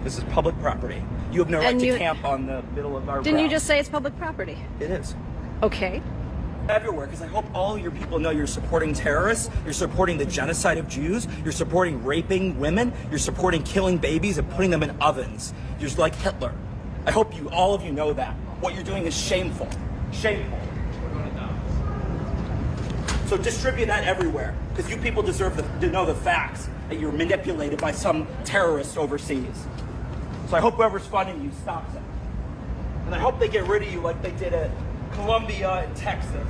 This is public property. You have no right to camp on the middle of our ground. Didn't you just say it's public property? It is. Okay. Everywhere, because I hope all your people know you're supporting terrorists, you're supporting the genocide of Jews, you're supporting raping women, you're supporting killing babies and putting them in ovens. You're just like Hitler. I hope all of you know that. What you're doing is shameful. Shameful. So distribute that everywhere, because you people deserve to know the facts, that you're manipulated by some terrorists overseas. So I hope whoever's funding you stops it. And I hope they get rid of you like they did at Columbia and Texas.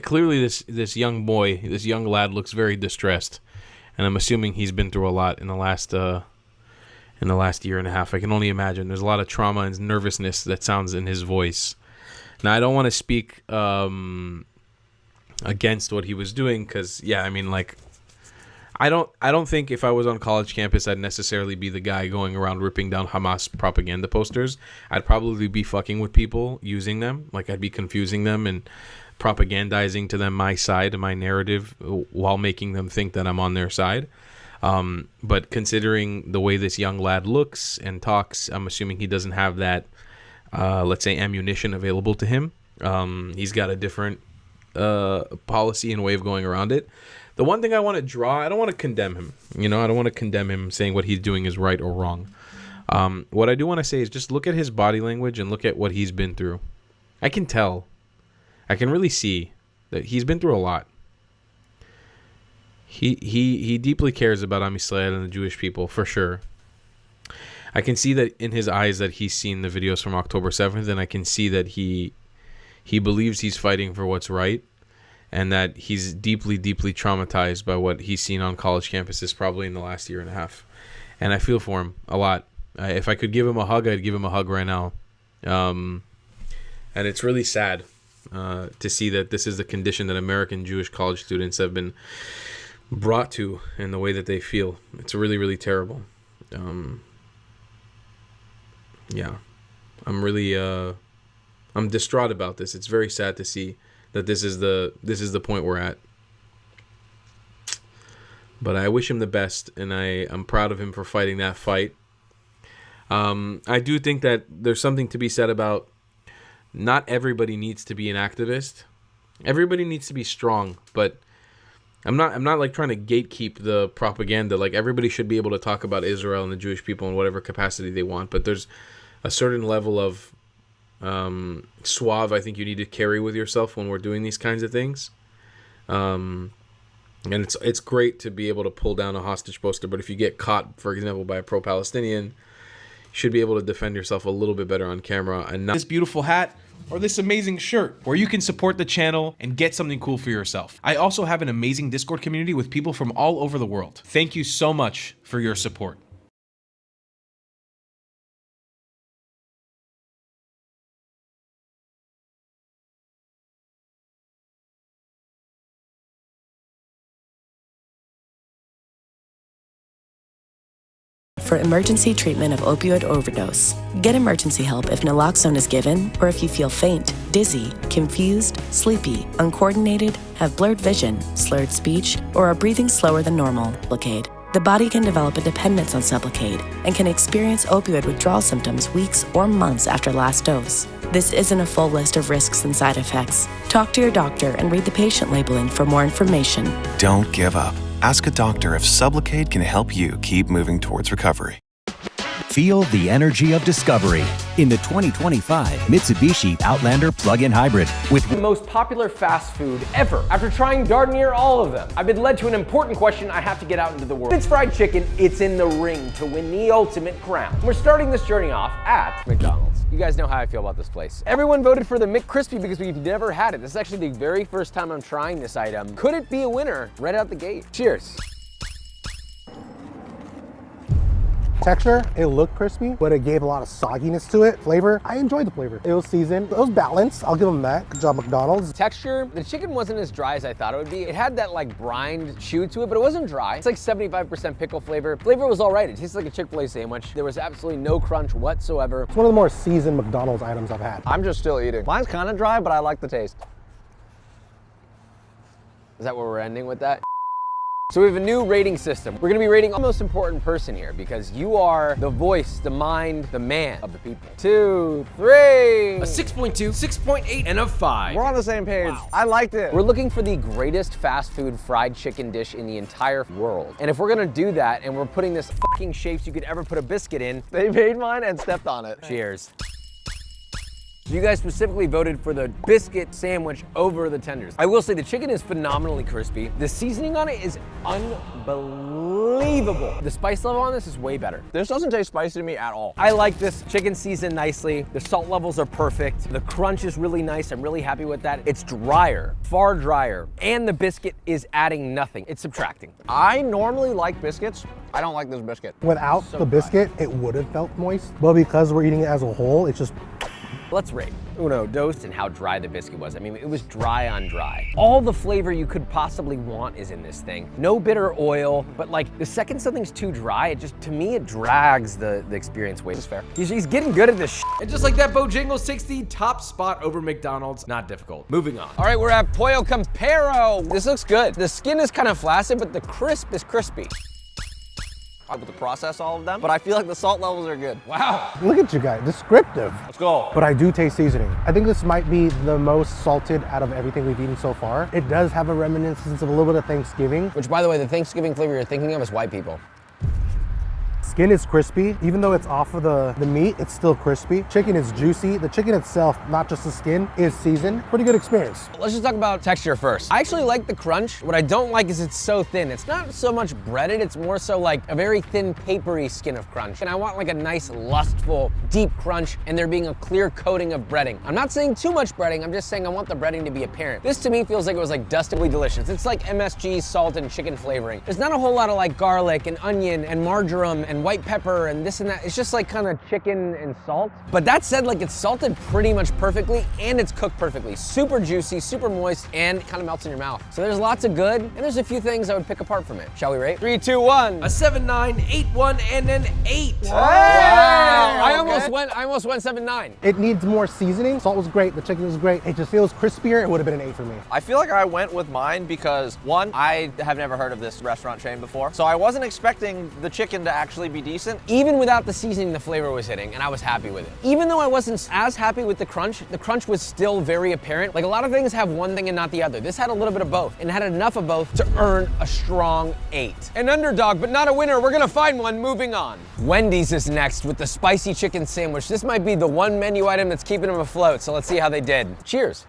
Clearly this young boy, this young lad looks very distressed, and I'm assuming he's been through a lot in the last year and a half. I can only imagine. There's a lot of trauma and nervousness that sounds in his voice. Now, I don't want to speak against what he was doing, because yeah, I mean, like, I don't think if I was on college campus I'd necessarily be the guy going around ripping down Hamas propaganda posters. I'd probably be fucking with people using them. Like, I'd be confusing them and propagandizing to them my side and my narrative while making them think that I'm on their side. But considering the way this young lad looks and talks, I'm assuming he doesn't have that, let's say, ammunition available to him. He's got a different policy and way of going around it. The one thing I want to draw, I don't want to condemn him. You know, I don't want to condemn him saying what he's doing is right or wrong. What I do want to say is just look at his body language and look at what he's been through. I can tell. I can really see that he's been through a lot. He deeply cares about Am Yisrael and the Jewish people, for sure. I can see that in his eyes that he's seen the videos from October 7th, and I can see that he believes he's fighting for what's right, and that he's deeply, deeply traumatized by what he's seen on college campuses probably in the last year and a half. And I feel for him a lot. If I could give him a hug, I'd give him a hug right now. And it's really sad to see that this is the condition that American Jewish college students have been brought to in the way that they feel. It's really, really terrible. Yeah, I'm really I'm distraught about this. It's very sad to see that this is the point we're at. But I wish him the best, and I'm proud of him for fighting that fight. I do think that there's something to be said about not everybody needs to be an activist. Everybody needs to be strong, but I'm not like trying to gatekeep the propaganda. Like, everybody should be able to talk about Israel and the Jewish people in whatever capacity they want, but there's a certain level of suave I think you need to carry with yourself when we're doing these kinds of things. And it's great to be able to pull down a hostage poster, but if you get caught, for example, by a pro-Palestinian, you should be able to defend yourself a little bit better on camera. And not this beautiful hat or this amazing shirt, where you can support the channel and get something cool for yourself. I also have an amazing Discord community with people from all over the world. Thank you so much for your support. For emergency treatment of opioid overdose. Get emergency help if naloxone is given or if you feel faint, dizzy, confused, sleepy, uncoordinated, have blurred vision, slurred speech, or are breathing slower than normal. Sublocade. The body can develop a dependence on Sublocade and can experience opioid withdrawal symptoms weeks or months after last dose. This isn't a full list of risks and side effects. Talk to your doctor and read the patient labeling for more information. Don't give up. Ask a doctor if Sublocade can help you keep moving towards recovery. Feel the energy of discovery in the 2025 Mitsubishi Outlander plug-in hybrid with the most popular fast food ever. After trying darn near all of them, I've been led to an important question I have to get out into the world. It's fried chicken, it's in the ring to win the ultimate crown. We're starting this journey off at McDonald's. You guys know how I feel about this place. Everyone voted for the McCrispy because we've never had it. This is actually the very first time I'm trying this item. Could it be a winner right out the gate? Cheers. Texture, it looked crispy, but it gave a lot of sogginess to it. Flavor, I enjoyed the flavor. It was seasoned, it was balanced. I'll give them that. Good job, McDonald's. Texture, the chicken wasn't as dry as I thought it would be. It had that like brined chew to it, but it wasn't dry. It's like 75% pickle flavor. Flavor was all right. It tasted like a Chick-fil-A sandwich. There was absolutely no crunch whatsoever. It's one of the more seasoned McDonald's items I've had. I'm just still eating. Mine's kind of dry, but I like the taste. Is that where we're ending with that? So we have a new rating system. We're gonna be rating the most important person here because you are the voice, the mind, the man of the people. 2, 3. A 6.2, 6.8, and a 5. We're on the same page. Wow. I liked it. We're looking for the greatest fast food fried chicken dish in the entire world. And if we're gonna do that and we're putting this fucking shapes you could ever put a biscuit in, They made mine and stepped on it. cheers. You guys specifically voted for the biscuit sandwich over the tenders. I will say the chicken is phenomenally crispy. The seasoning on it is unbelievable. The spice level on this is way better. This doesn't taste spicy to me at all. I like this chicken seasoned nicely. The salt levels are perfect. The crunch is really nice. I'm really happy with that. It's drier, far drier. And the biscuit is adding nothing. It's subtracting. I normally like biscuits. I don't like this biscuit. Without the biscuit, it would have felt moist, but because we're eating it as a whole, it's just... Let's rate uno, dos, and how dry the biscuit was. I mean, it was dry on dry. All the flavor you could possibly want is in this thing. No bitter oil, but like the second something's too dry, it just, to me, it drags the experience way. It's fair. He's getting good at this shit. And just like that, Bojangles takes the top spot over McDonald's. Not difficult. Moving on. All right, we're at Pollo Campero. This looks good. The skin is kind of flaccid, but the crisp is crispy. I'm able to process all of them, but I feel like the salt levels are good. Wow. Look at you guys, descriptive. Let's go. But I do taste seasoning. I think this might be the most salted out of everything we've eaten so far. It does have a reminiscence of a little bit of Thanksgiving. Which, by the way, the Thanksgiving flavor you're thinking of is white people. Skin is crispy. Even though it's off of the meat, it's still crispy. Chicken is juicy. The chicken itself, not just the skin, is seasoned. Pretty good experience. Let's just talk about texture first. I actually like the crunch. What I don't like is it's so thin. It's not so much breaded, it's more so like a very thin, papery skin of crunch. And I want like a nice, lustful, deep crunch and there being a clear coating of breading. I'm not saying too much breading, I'm just saying I want the breading to be apparent. This to me feels like it was like dustably delicious. It's like MSG, salt, and chicken flavoring. There's not a whole lot of like garlic and onion and marjoram and white pepper and this and that. It's just like kind of chicken and salt. But that said, like it's salted pretty much perfectly and it's cooked perfectly. Super juicy, super moist, and kind of melts in your mouth. So there's lots of good, and there's a few things I would pick apart from it. Shall we rate? 3, 2, 1. A 7, 9, 8, 1, and an 8. Wow. I almost went 7, 9. It needs more seasoning. Salt was great, the chicken was great. It just feels crispier. It would have been an 8 for me. I feel like I went with mine because, one, I have never heard of this restaurant chain before, so I wasn't expecting the chicken to actually be decent. Even without the seasoning, the flavor was hitting, and I was happy with it. Even though I wasn't as happy with the crunch was still very apparent. Like a lot of things have one thing and not the other. This had a little bit of both, and had enough of both to earn a strong 8. An underdog, but not a winner. We're gonna find one. Moving on. Wendy's is next with the spicy chicken sandwich. This might be the one menu item that's keeping them afloat, so let's see how they did. Cheers.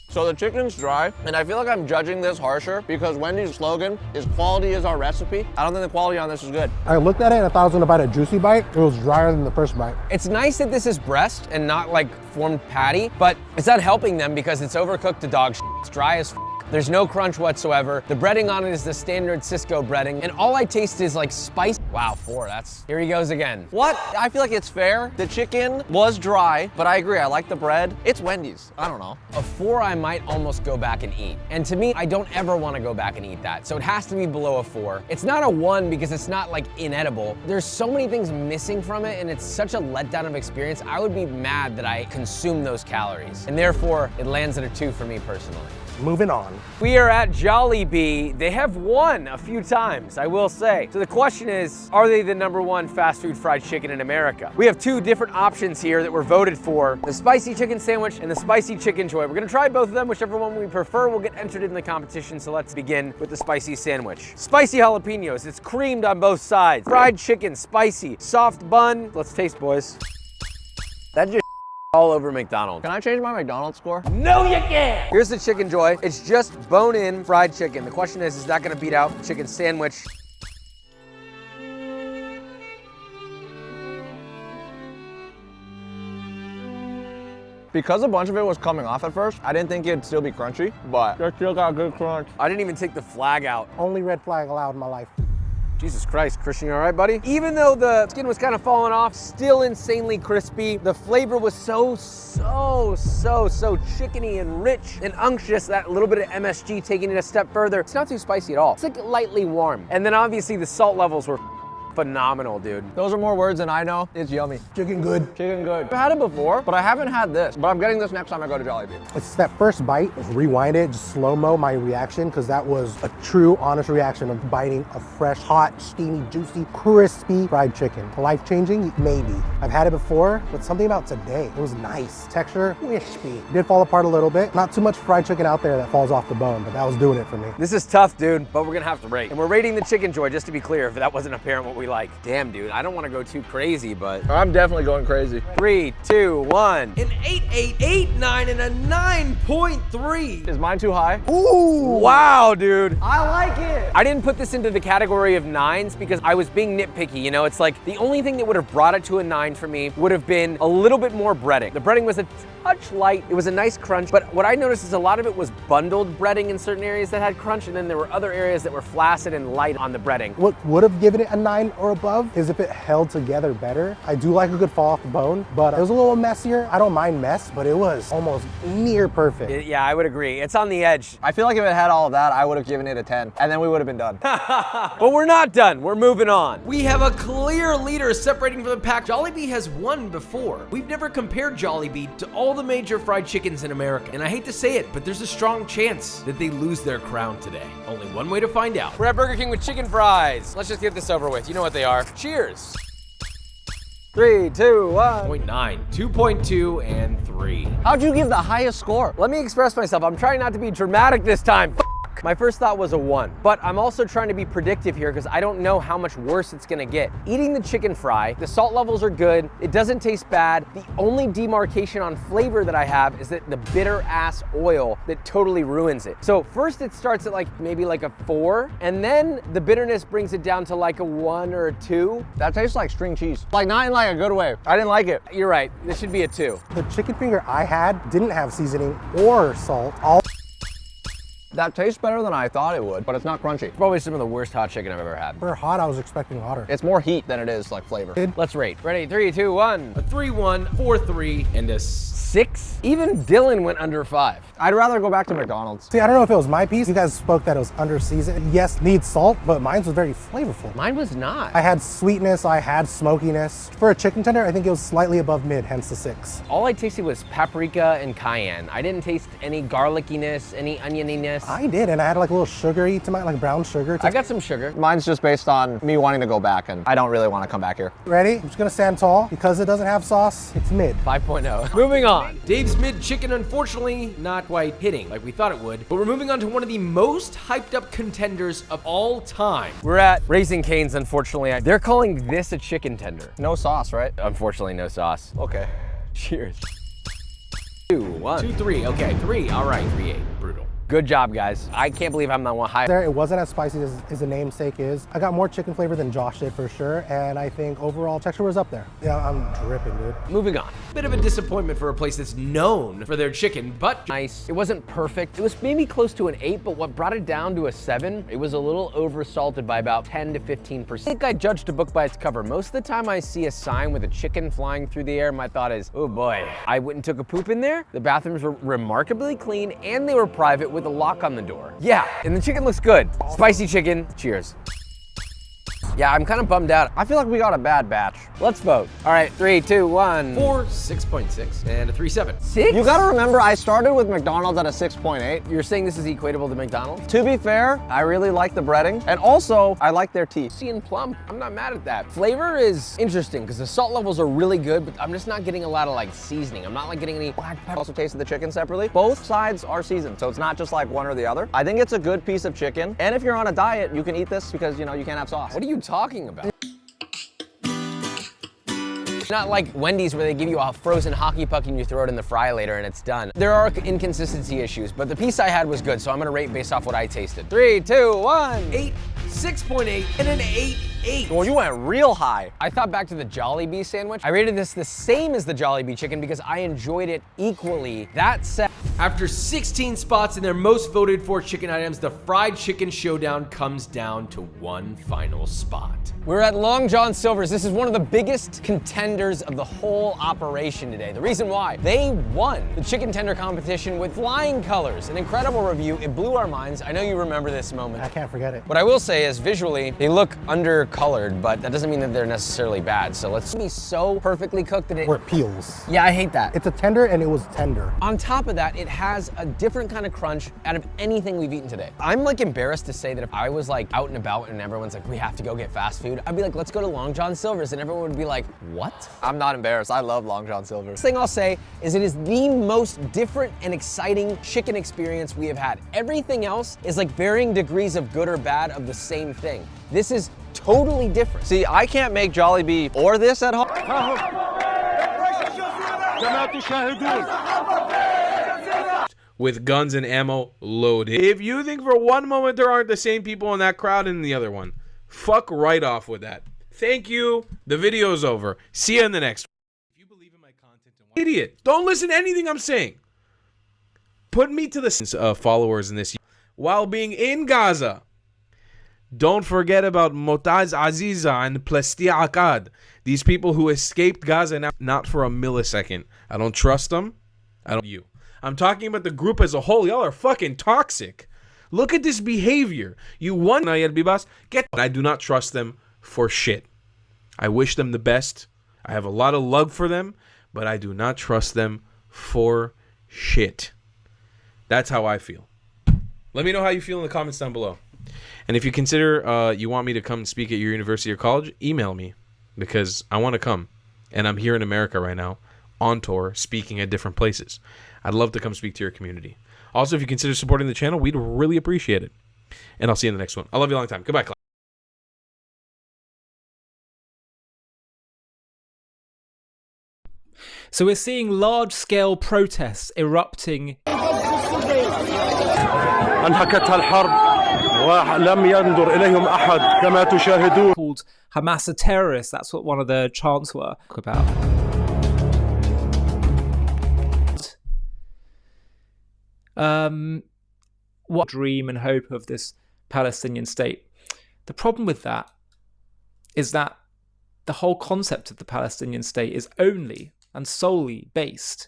So the chicken's dry, and I feel like I'm judging this harsher because Wendy's slogan is quality is our recipe. I don't think the quality on this is good. I looked at it and I thought I was gonna bite a juicy bite. It was drier than the first bite. It's nice that this is breast and not like formed patty, but it's not helping them because it's overcooked to dog shit. It's dry as f. There's no crunch whatsoever. The breading on it is the standard Cisco breading, and all I taste is like spice. Wow, 4, here he goes again. What? I feel like it's fair. The chicken was dry, but I agree, I like the bread. It's Wendy's, I don't know. A 4 I might almost go back and eat. And to me, I don't ever wanna go back and eat that. So it has to be below a 4. It's not a 1 because it's not like inedible. There's so many things missing from it and it's such a letdown of experience. I would be mad that I consume those calories. And therefore, it lands at a 2 for me personally. Moving on. We are at Jollibee. They have won a few times, I will say. So the question is, are they the #1 fast food fried chicken in America? We have 2 different options here that were voted for, the spicy chicken sandwich and the spicy chicken joy. We're gonna try both of them, whichever one we prefer will get entered in the competition, so let's begin with the spicy sandwich. Spicy jalapenos, it's creamed on both sides. Fried chicken, spicy, soft bun. Let's taste, boys. That just all over McDonald's. Can I change my McDonald's score? No, you can't! Here's the chicken joy. It's just bone-in fried chicken. The question is that gonna beat out the chicken sandwich? Because a bunch of it was coming off at first, I didn't think it'd still be crunchy, but it still got a good crunch. I didn't even take the flag out. Only red flag allowed in my life. Jesus Christ, Christian, you all right, buddy? Even though the skin was kind of falling off, still insanely crispy. The flavor was so chickeny and rich and unctuous. That little bit of MSG taking it a step further. It's not too spicy at all. It's like lightly warm. And then obviously the salt levels were Phenomenal, dude. Those are more words than I know. It's yummy. Chicken good. Chicken good. I've had it before, but I haven't had this. But I'm getting this next time I go to Jollibee. It's that first bite, just rewind it, just slow-mo my reaction, because that was a true, honest reaction of biting a fresh, hot, steamy, juicy, crispy fried chicken. Life-changing? Maybe. I've had it before, but something about today, it was nice. Texture, wispy. Did fall apart a little bit. Not too much fried chicken out there that falls off the bone, but that was doing it for me. This is tough, dude, but we're gonna have to rate. And we're rating the Chicken Joy, just to be clear, if that wasn't apparent what we like. Damn, dude, I don't wanna go too crazy, but... I'm definitely going crazy. 3, 2, 1. An 8.889 and a 9.3. Is mine too high? Ooh! Wow, dude. I like it. I didn't put this into the category of 9s because I was being nitpicky, you know? It's like the only thing that would have brought it to a 9 for me would have been a little bit more breading. The breading was a touch light. It was a nice crunch, but what I noticed is a lot of it was bundled breading in certain areas that had crunch, and then there were other areas that were flaccid and light on the breading. What would have given it a 9 or above is if it held together better. I do like a good fall off the bone, but it was a little messier. I don't mind mess, but it was almost near perfect. Yeah, I would agree. It's on the edge. I feel like if it had all of that, I would have given it a 10, and then we would have been done. But we're not done. We're moving on. We have a clear leader separating from the pack. Jollibee has won before. We've never compared Jollibee to all the major fried chickens in America. And I hate to say it, but there's a strong chance that they lose their crown today. Only one way to find out. We're at Burger King with chicken fries. Let's just get this over with. You know what they are. Cheers. 3, 2, 1. 0.9, 2.2, and 3. How'd you give the highest score? Let me express myself. I'm trying not to be dramatic this time. My first thought was a 1, but I'm also trying to be predictive here because I don't know how much worse it's gonna get. Eating the chicken fry, the salt levels are good, it doesn't taste bad. The only demarcation on flavor that I have is that the bitter ass oil that totally ruins it. So first it starts at maybe a 4, and then the bitterness brings it down to like a 1 or a 2. That tastes like string cheese. Like not in like a good way. I didn't like it. You're right, this should be a 2. The chicken finger I had didn't have seasoning or salt. That tastes better than I thought it would, but it's not crunchy. Probably some of the worst hot chicken I've ever had. For hot, I was expecting hotter. It's more heat than it is like flavor. Let's rate. Ready, 3, 2, 1. A 3-1, 4-3, and a 6? Even Dylan went under 5. I'd rather go back to McDonald's. See, I don't know if it was my piece. You guys spoke that it was under seasoned. Yes, needs salt, but mine was very flavorful. Mine was not. I had sweetness, I had smokiness. For a chicken tender, I think it was slightly above mid, hence the 6. All I tasted was paprika and cayenne. I didn't taste any garlickiness, any onioniness. I did, and I had like a little sugary tomato, like brown sugar. I got some sugar. Mine's just based on me wanting to go back, and I don't really want to come back here. Ready? I'm just gonna stand tall. Because it doesn't have sauce, it's mid. 5.0. Moving on. Dave's mid chicken, unfortunately, not quite hitting like we thought it would, but we're moving on to one of the most hyped up contenders of all time. We're at Raising Cane's, unfortunately. They're calling this a chicken tender. No sauce, right? Unfortunately, no sauce. Okay. Cheers. 2, 1. 2, 3, okay, 3, all right, 3-8, brutal. Good job, guys. I can't believe I'm the one high. It wasn't as spicy as the namesake is. I got more chicken flavor than Josh did for sure, and I think overall texture was up there. Yeah, I'm dripping, dude. Moving on. Bit of a disappointment for a place that's known for their chicken, but nice. It wasn't perfect. It was maybe close to an 8, but what brought it down to a 7, it was a little over-salted by about 10 to 15%. I think I judged a book by its cover. Most of the time I see a sign with a chicken flying through the air, my thought is, oh boy. I went and took a poop in there. The bathrooms were remarkably clean, and they were private with a lock on the door. Yeah, and the chicken looks good. Spicy chicken, cheers. Yeah, I'm kind of bummed out. I feel like we got a bad batch. Let's vote. All right, 3, 2, 1. 4, 6.6, and a 3-7. 6? You gotta remember, I started with McDonald's at a 6.8. You're saying this is equatable to McDonald's? To be fair, I really like the breading, and also, I like their tea. See and plum, I'm not mad at that. Flavor is interesting, because the salt levels are really good, but I'm just not getting a lot of seasoning. I'm not getting any black pepper. I also tasted the chicken separately. Both sides are seasoned, so it's not just like one or the other. I think it's a good piece of chicken, and if you're on a diet, you can eat this because, you can't have sauce. What are you talking about? Not like Wendy's where they give you a frozen hockey puck and you throw it in the fry later and it's done. There are inconsistency issues, but the piece I had was good, so I'm gonna rate based off what I tasted. 3, 2, 1. 8, 6.8, and an 8.8. Well, you went real high. I thought back to the Jollibee sandwich. I rated this the same as the Jollibee chicken because I enjoyed it equally. That said, after 16 spots in their most voted for chicken items, the fried chicken showdown comes down to one final spot. We're at Long John Silver's. This is one of the biggest contenders of the whole operation today. The reason why, they won the chicken tender competition with flying colors. An incredible review. It blew our minds. I know you remember this moment. I can't forget it. What I will say is visually, they look under colored, but that doesn't mean that they're necessarily bad. So let's be so perfectly cooked that Or it peels. Yeah, I hate that. It's a tender, and it was tender. On top of that, it has a different kind of crunch out of anything we've eaten today. I'm like embarrassed to say that if I was like out and about and everyone's like, we have to go get fast food, I'd be like, let's go to Long John Silver's, and everyone would be like, what? I'm not embarrassed. I love Long John Silver's. First thing I'll say is it is the most different and exciting chicken experience we have had. Everything else is like varying degrees of good or bad of the same thing. This is totally different. See, I can't make Jollibee or this at home. With guns and ammo loaded. If you think for one moment there aren't the same people in that crowd and in the other one, fuck right off with that. Thank you. The video's over. See you in the next one. If you believe in my content, idiot, don't listen to anything I'm saying. Put me to the followers in this while being in Gaza. Don't forget about Motaz Aziza and Plasti Akkad. These people who escaped Gaza now, not for a millisecond. I don't trust them. I don't you. I'm talking about the group as a whole. Y'all are fucking toxic. Look at this behavior. You won, Nayed Bibas. I do not trust them for shit. I wish them the best. I have a lot of love for them, but I do not trust them for shit. That's how I feel. Let me know how you feel in the comments down below. And if you consider you want me to come speak at your university or college, email me because I want to come. And I'm here in America right now on tour speaking at different places. I'd love to come speak to your community. Also, if you consider supporting the channel, we'd really appreciate it. And I'll see you in the next one. I love you a long time. Goodbye, class. So we're seeing large-scale protests erupting. انهكتها الحرب ولم ينظر إليهم أحد كما تشاهدون. Called Hamas a terrorist. That's what one of the chants were about. What dream and hope of this Palestinian state? The problem with that is that the whole concept of the Palestinian state is only and solely based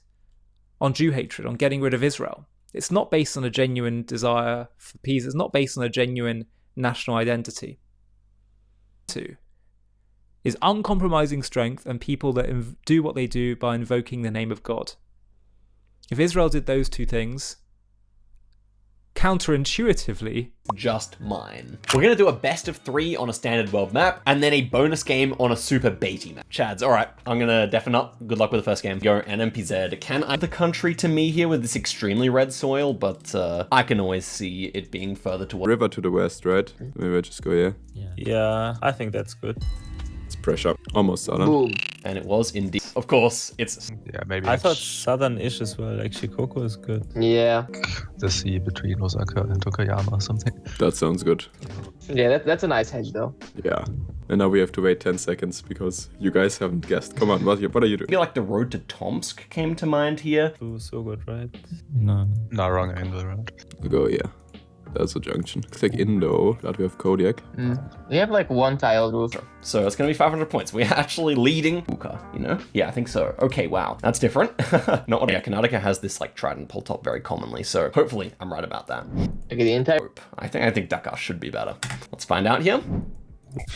on Jew hatred, on getting rid of Israel. It's not based on a genuine desire for peace. It's not based on a genuine national identity. Two is uncompromising strength and people that do what they do by invoking the name of God. If Israel did those two things, counterintuitively, just mine. We're gonna do a best of 3 on a standard world map, and then a bonus game on a super baity map. Chads, alright, I'm gonna deafen up. Good luck with the first game. Go NMPZ. Can I the country to me here with this extremely red soil, but I can always see it being further to river to the west, right? Maybe I just go here. Yeah, I think that's good. It's pressure. Almost southern. Boom. And it was indeed. Of course, it's... Yeah, maybe. I thought southern-ish as well, like Shikoku is good. Yeah. The sea between Osaka and Tokayama or something. That sounds good. Yeah, that's a nice hedge though. Yeah. And now we have to wait 10 seconds because you guys haven't guessed. Come on, what are you doing? I feel like the road to Tomsk came to mind here. So good, right? No. No, wrong angle road. We'll go, yeah. That's a junction. Click Indo. Glad we have Kodiak. We have like one tile roof. So it's gonna be 500 points. We're actually leading Uka, you know? Yeah, I think so. Okay, wow. That's different. Not what, yeah, Karnataka has this like trident pull top very commonly, so hopefully I'm right about that. Okay, the entire... I think Dhaka should be better. Let's find out here.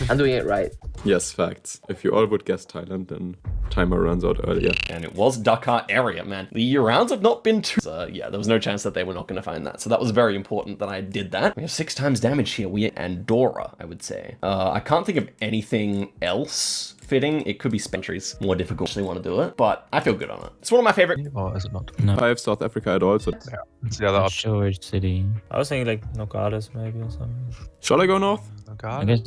I'm doing it right. Yes, facts. If you all would guess Thailand, then timer runs out earlier. And it was Dhaka area, man. The rounds have not been too... yeah, there was no chance that they were not going to find that. So that was very important that I did that. We have 6 times damage here. We Andorra, I would say. I can't think of anything else fitting. It could be Spentries. More difficult. I actually want to do it, but I feel good on it. It's one of my favorite... Or is it not? No. I have South Africa at all, so... Yeah, it's the other option. Which city? I was thinking like Nogales maybe or something. Shall I go north? Nogales?